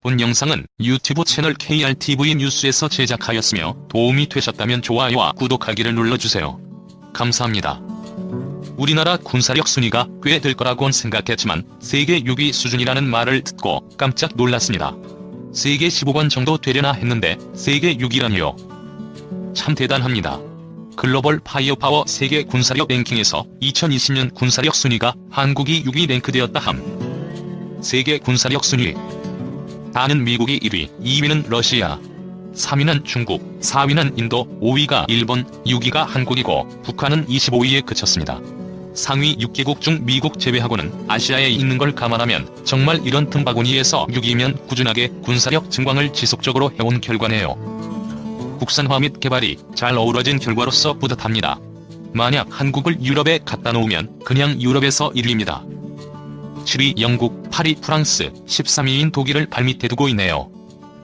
본 영상은 유튜브 채널 KRTV 뉴스에서 제작하였으며 도움이 되셨다면 좋아요와 구독하기를 눌러주세요. 감사합니다. 우리나라 군사력 순위가 꽤 될 거라곤 생각했지만 세계 6위 수준이라는 말을 듣고 깜짝 놀랐습니다. 세계 15권 정도 되려나 했는데 세계 6위라니요. 참 대단합니다. 글로벌 파이어파워 세계 군사력 랭킹에서 2020년 군사력 순위가 한국이 6위 랭크되었다 함. 세계 군사력 순위. 다는 미국이 1위, 2위는 러시아, 3위는 중국, 4위는 인도, 5위가 일본, 6위가 한국이고 북한은 25위에 그쳤습니다. 상위 6개국 중 미국 제외하고는 아시아에 있는 걸 감안하면 정말 이런 틈바구니에서 6위면 꾸준하게 군사력 증강을 지속적으로 해온 결과네요. 국산화 및 개발이 잘 어우러진 결과로서 뿌듯합니다. 만약 한국을 유럽에 갖다 놓으면 그냥 유럽에서 1위입니다. 7위 영국, 8위 프랑스, 13위인 독일을 발밑에 두고 있네요.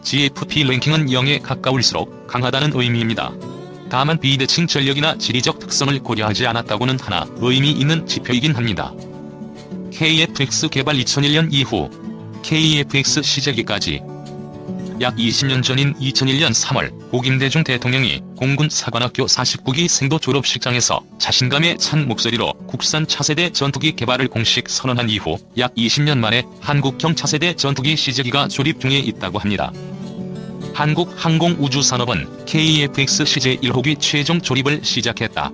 GFP 랭킹은 0에 가까울수록 강하다는 의미입니다. 다만 비대칭 전력이나 지리적 특성을 고려하지 않았다고는 하나 의미 있는 지표이긴 합니다. KF-X 개발 2001년 이후 KF-X 시제기까지 약 20년 전인 2001년 3월 고김대중 대통령이 공군 사관학교 49기 생도 졸업식장에서 자신감에 찬 목소리로 국산 차세대 전투기 개발을 공식 선언한 이후 약 20년 만에 한국형 차세대 전투기 시제기가 조립 중에 있다고 합니다. 한국항공우주산업은 KF-X 시제 1호기 최종 조립을 시작했다.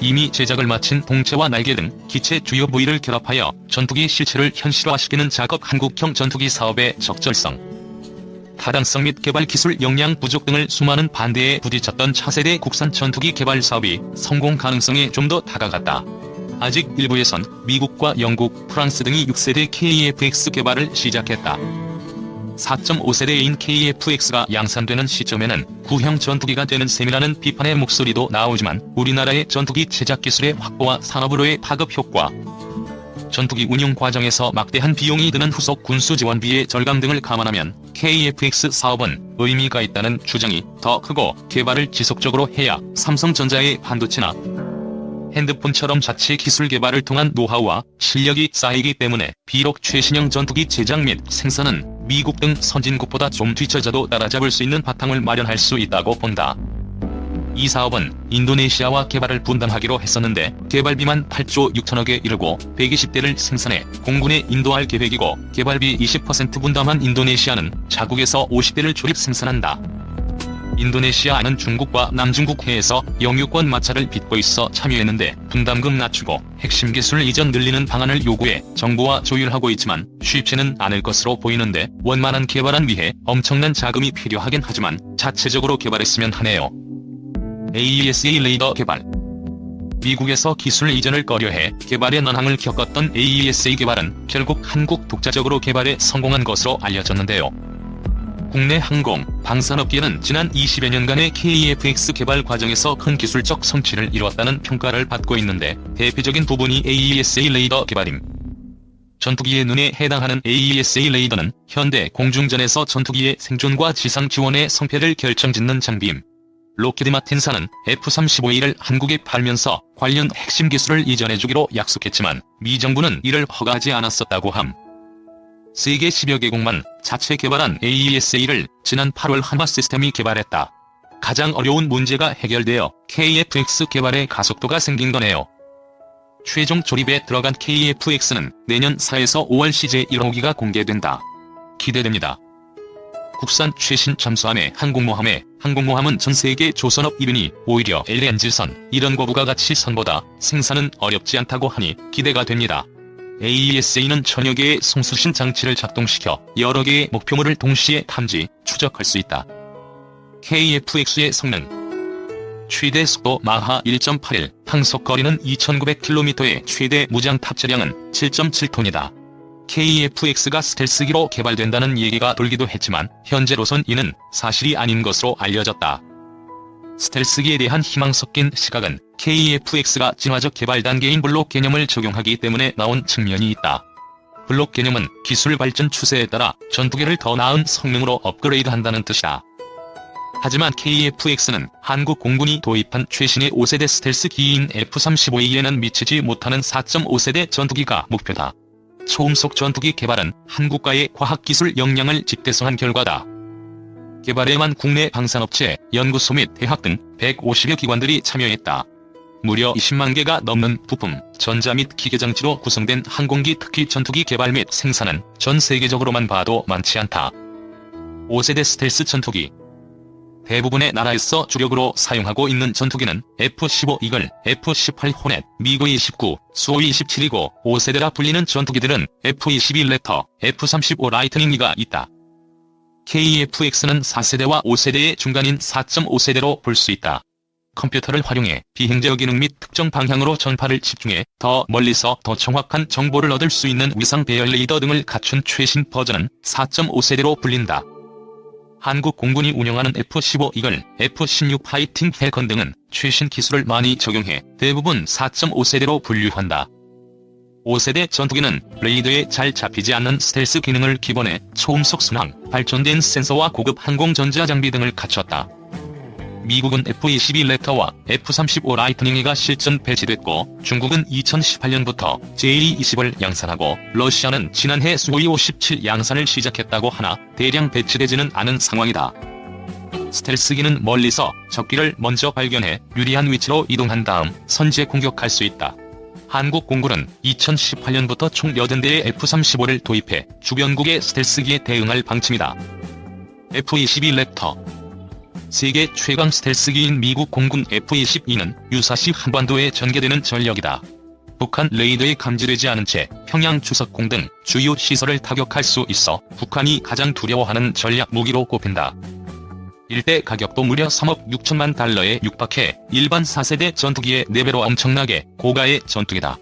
이미 제작을 마친 동체와 날개 등 기체 주요 부위를 결합하여 전투기 실체를 현실화시키는 작업 한국형 전투기 사업의 적절성, 타당성 및 개발 기술 역량 부족 등을 수많은 반대에 부딪혔던 차세대 국산 전투기 개발 사업이 성공 가능성에 좀 더 다가갔다. 아직 일부에선 미국과 영국, 프랑스 등이 6세대 KF-X 개발을 시작했다. 4.5세대인 KF-X가 양산되는 시점에는 구형 전투기가 되는 셈이라는 비판의 목소리도 나오지만 우리나라의 전투기 제작 기술의 확보와 산업으로의 파급 효과, 전투기 운용 과정에서 막대한 비용이 드는 후속 군수 지원비의 절감 등을 감안하면 KF-X 사업은 의미가 있다는 주장이 더 크고 개발을 지속적으로 해야 삼성전자의 반도체나 핸드폰처럼 자체 기술 개발을 통한 노하우와 실력이 쌓이기 때문에 비록 최신형 전투기 제작 및 생산은 미국 등 선진국보다 좀 뒤처져도 따라잡을 수 있는 바탕을 마련할 수 있다고 본다. 이 사업은 인도네시아와 개발을 분담하기로 했었는데 개발비만 8조 6천억에 이르고 120대를 생산해 공군에 인도할 계획이고 개발비 20% 분담한 인도네시아는 자국에서 50대를 조립 생산한다. 인도네시아는 중국과 남중국해에서 영유권 마찰을 빚고 있어 참여했는데 분담금 낮추고 핵심 기술 이전 늘리는 방안을 요구해 정부와 조율하고 있지만 쉽지는 않을 것으로 보이는데 원만한 개발안 위해 엄청난 자금이 필요하긴 하지만 자체적으로 개발했으면 하네요. AESA 레이더 개발. 미국에서 기술 이전을 꺼려해 개발의 난항을 겪었던 AESA 개발은 결국 한국 독자적으로 개발에 성공한 것으로 알려졌는데요. 국내 항공, 방산업계는 지난 20여 년간의 KF-X 개발 과정에서 큰 기술적 성취를 이뤘다는 평가를 받고 있는데 대표적인 부분이 AESA 레이더 개발임. 전투기의 눈에 해당하는 AESA 레이더는 현대 공중전에서 전투기의 생존과 지상 지원의 성패를 결정짓는 장비임. 로키드 마틴사는 F-35A를 한국에 팔면서 관련 핵심 기술을 이전해주기로 약속했지만 미 정부는 이를 허가하지 않았었다고 함. 세계 10여 개국만 자체 개발한 AESA를 지난 8월 한화 시스템이 개발했다. 가장 어려운 문제가 해결되어 KF-X 개발에 가속도가 생긴 거네요. 최종 조립에 들어간 KF-X는 내년 4에서 5월 시제 1호기가 공개된다. 기대됩니다. 국산 최신 잠수함의 항공모함은 전세계 조선업 1위니 오히려 LNG선 이런 고부가가치 선보다 생산은 어렵지 않다고 하니 기대가 됩니다. AESA는 천여 개의 송수신 장치를 작동시켜 여러 개의 목표물을 동시에 탐지, 추적할 수 있다. KF-X의 성능. 최대 속도 마하 1.81, 항속거리는 2900km의 최대 무장 탑재량은 7.7톤이다. KF-X가 스텔스기로 개발된다는 얘기가 돌기도 했지만 현재로선 이는 사실이 아닌 것으로 알려졌다. 스텔스기에 대한 희망 섞인 시각은 KF-X가 진화적 개발 단계인 블록 개념을 적용하기 때문에 나온 측면이 있다. 블록 개념은 기술 발전 추세에 따라 전투기를 더 나은 성능으로 업그레이드한다는 뜻이다. 하지만 KF-X는 한국 공군이 도입한 최신의 5세대 스텔스 기인 F-35A에는 미치지 못하는 4.5세대 전투기가 목표다. 초음속 전투기 개발은 한국과의 과학기술 역량을 집대성한 결과다. 개발에만 국내 방산업체, 연구소 및 대학 등 150여 기관들이 참여했다. 무려 20만 개가 넘는 부품, 전자 및 기계장치로 구성된 항공기 특히 전투기 개발 및 생산은 전 세계적으로만 봐도 많지 않다. 5세대 스텔스 전투기. 대부분의 나라에서 주력으로 사용하고 있는 전투기는 F-15 이글, F-18 호넷, 미그-29, 수호-27이고 5세대라 불리는 전투기들은 F-22 랩터, F-35 라이트닝이가 있다. KF-X는 4세대와 5세대의 중간인 4.5세대로 볼 수 있다. 컴퓨터를 활용해 비행제어 기능 및 특정 방향으로 전파를 집중해 더 멀리서 더 정확한 정보를 얻을 수 있는 위상 배열 레이더 등을 갖춘 최신 버전은 4.5세대로 불린다. 한국 공군이 운영하는 F-15 이글, F-16 파이팅 팰컨 등은 최신 기술을 많이 적용해 대부분 4.5세대로 분류한다. 5세대 전투기는 레이더에 잘 잡히지 않는 스텔스 기능을 기본에 초음속 순항, 발전된 센서와 고급 항공 전자장비 등을 갖췄다. 미국은 F-22 랩터와 F-35 라이트닝이가 실전 배치됐고 중국은 2018년부터 J-20을 양산하고 러시아는 지난해 수호이-57 양산을 시작했다고 하나 대량 배치되지는 않은 상황이다. 스텔스기는 멀리서 적기를 먼저 발견해 유리한 위치로 이동한 다음 선제 공격할 수 있다. 한국 공군은 2018년부터 총 80대의 F-35를 도입해 주변국의 스텔스기에 대응할 방침이다. F-22 랩터. 세계 최강 스텔스기인 미국 공군 F-22는 유사시 한반도에 전개되는 전력이다. 북한 레이더에 감지되지 않은 채 평양 주석공 등 주요 시설을 타격할 수 있어 북한이 가장 두려워하는 전략 무기로 꼽힌다. 일대 가격도 무려 3억 6천만 달러에 육박해 일반 4세대 전투기의 4배로 엄청나게 고가의 전투기다.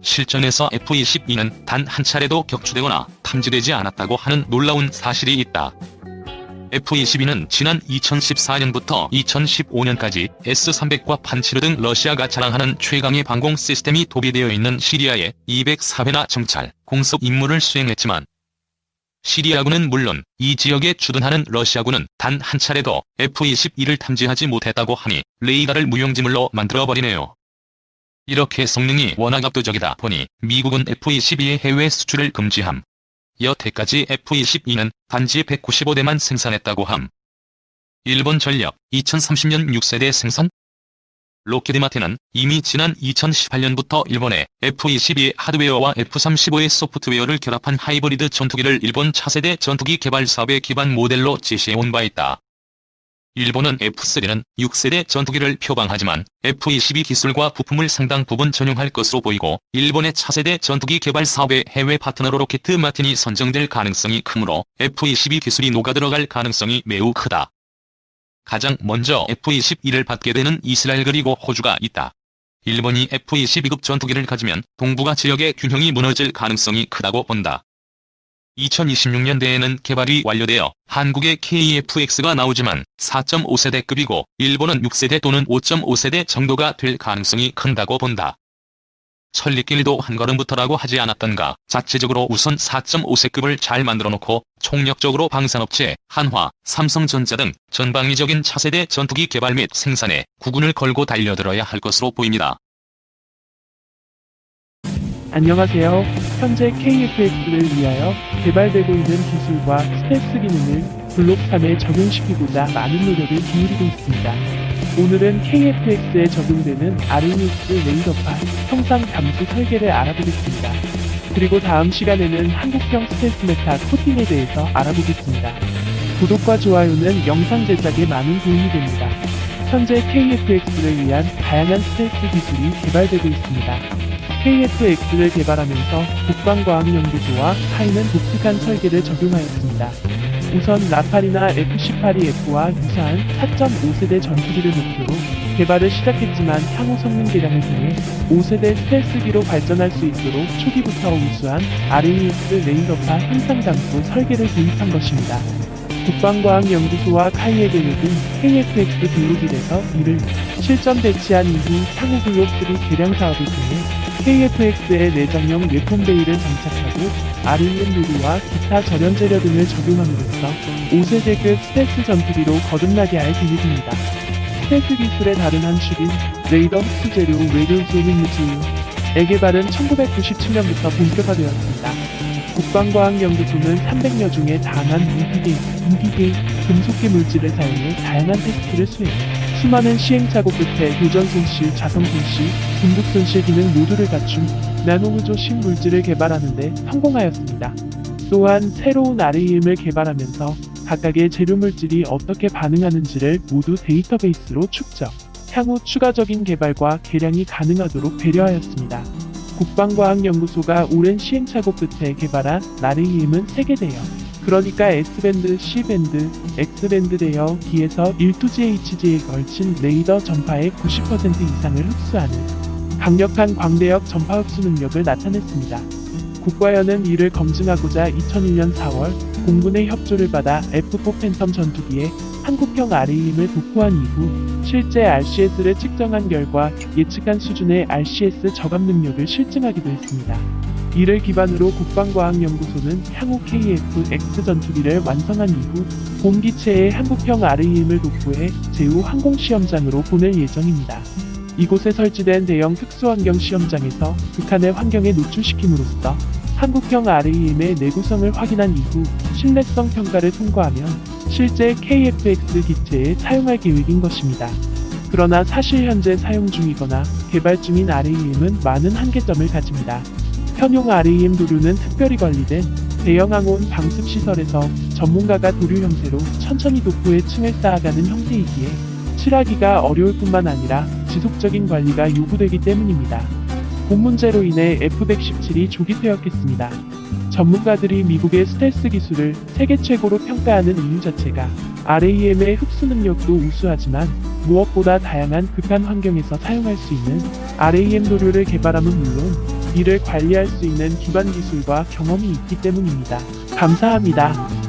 실전에서 F-22는 단 한 차례도 격추되거나 탐지되지 않았다고 하는 놀라운 사실이 있다. F-22는 지난 2014년부터 2015년까지 S-300과 판치르 등 러시아가 자랑하는 최강의 방공 시스템이 도입되어 있는 시리아에 204회나 정찰, 공습 임무를 수행했지만 시리아군은 물론 이 지역에 주둔하는 러시아군은 단 한 차례도 F-22를 탐지하지 못했다고 하니 레이더를 무용지물로 만들어버리네요. 이렇게 성능이 워낙 압도적이다 보니 미국은 F-22의 해외 수출을 금지함. 여태까지 F-22는 단지 195대만 생산했다고 함. 일본 전력 2030년 6세대 생산? 로키드마틴은 이미 지난 2018년부터 일본에 F-22의 하드웨어와 F-35의 소프트웨어를 결합한 하이브리드 전투기를 일본 차세대 전투기 개발 사업의 기반 모델로 제시해온 바 있다. 일본은 F-3는 6세대 전투기를 표방하지만 F-22 기술과 부품을 상당 부분 전용할 것으로 보이고 일본의 차세대 전투기 개발 사업의 해외 파트너로 로키드 마틴이 선정될 가능성이 크므로 F-22 기술이 녹아들어갈 가능성이 매우 크다. 가장 먼저 F-22를 받게 되는 이스라엘 그리고 호주가 있다. 일본이 F-22급 전투기를 가지면 동북아 지역의 균형이 무너질 가능성이 크다고 본다. 2026년대에는 개발이 완료되어 한국의 KF-X가 나오지만 4.5세대급이고 일본은 6세대 또는 5.5세대 정도가 될 가능성이 큰다고 본다. 천리길도 한 걸음부터라고 하지 않았던가 자체적으로 우선 4.5세급을 잘 만들어놓고 총력적으로 방산업체, 한화, 삼성전자 등 전방위적인 차세대 전투기 개발 및 생산에 국군을 걸고 달려들어야 할 것으로 보입니다. 안녕하세요. 현재 KF-X를 위하여 개발되고 있는 기술과 스텔스 기능을 블록 3에 적용시키고자 많은 노력을 기울이고 있습니다. 오늘은 KF-X에 적용되는 RMX 레이더파 형상 감지 설계를 알아보겠습니다. 그리고 다음 시간에는 한국형 스텔스 메타 코팅에 대해서 알아보겠습니다. 구독과 좋아요는 영상 제작에 많은 도움이 됩니다. 현재 KF-X를 위한 다양한 스텔스 기술이 개발되고 있습니다. KF-X를 개발하면서 국방과학연구소와 카이는 독특한 설계를 적용하였습니다. 우선 라팔이나 F-18EF와 유사한 4.5세대 전투기를 목표로 개발을 시작했지만 향후 성능 개량을 통해 5세대 스텔스기로 발전할 수 있도록 초기부터 우수한 RMX 레이더파 형상 감소 설계를 도입한 것입니다. 국방과학연구소와 카이의 계획은 KF-X 블록 1에서 이를 실전 배치한 이후 향후 블록 3 개량 사업을 통해 KF-X의 내장형 웨폰 베이를 장착하고 알루미늄 유리와 기타 절연 재료 등을 적용함으로써 5세대급 스텔스 전투기로 거듭나게 할 계획입니다. 스텔스 기술의 다른 한 축인 레이더 흡수 재료 외교 소문 유지의 개발은 1997년부터 본격화되었습니다. 국방과학연구소는 300여 종의 다양한 무기계, 금속계 물질을 사용해 다양한 테스트를 수행. 수많은 시행착오 끝에 교전 손실, 자성 손실, 금속 손실 기능 모두를 갖춘 나노구조 신물질을 개발하는 데 성공하였습니다. 또한 새로운 RAM을 개발하면서 각각의 재료 물질이 어떻게 반응하는지를 모두 데이터베이스로 축적. 향후 추가적인 개발과 개량이 가능하도록 배려하였습니다. 국방과학연구소가 오랜 시행착오 끝에 개발한 RAM은 3개 대형, 그러니까 S밴드, C밴드, X밴드 대역기에서 1-2GHz에 걸친 레이더 전파의 90% 이상을 흡수하는 강력한 광대역 전파 흡수 능력을 나타냈습니다. 국과연은 이를 검증하고자 2001년 4월 공군의 협조를 받아 F4 팬텀 전투기에 한국형 RAM을 도포한 이후 실제 RCS를 측정한 결과 예측한 수준의 RCS 저감 능력을 실증하기도 했습니다. 이를 기반으로 국방과학연구소는 향후 KF-X 전투기를 완성한 이후 본 기체에 한국형 RAM을 도포해 제후 항공시험장으로 보낼 예정입니다. 이곳에 설치된 대형 특수환경 시험장에서 극한의 환경에 노출시킴으로써 한국형 RAM의 내구성을 확인한 이후 신뢰성 평가를 통과하면 실제 KF-X 기체에 사용할 계획인 것입니다. 그러나 사실 현재 사용 중이거나 개발 중인 RAM은 많은 한계점을 가집니다. 현용 RAM 도료는 특별히 관리된 대형 항온 방습시설에서 전문가가 도료 형태로 천천히 도포해 층을 쌓아가는 형태이기에 칠하기가 어려울 뿐만 아니라 지속적인 관리가 요구되기 때문입니다. 본 문제로 인해 F-117이 조기 퇴역했습니다. 전문가들이 미국의 스텔스 기술을 세계 최고로 평가하는 이유 자체가 RAM의 흡수 능력도 우수하지만 무엇보다 다양한 극한 환경에서 사용할 수 있는 RAM 도료를 개발함은 물론 이를 관리할 수 있는 기반 기술과 경험이 있기 때문입니다. 감사합니다.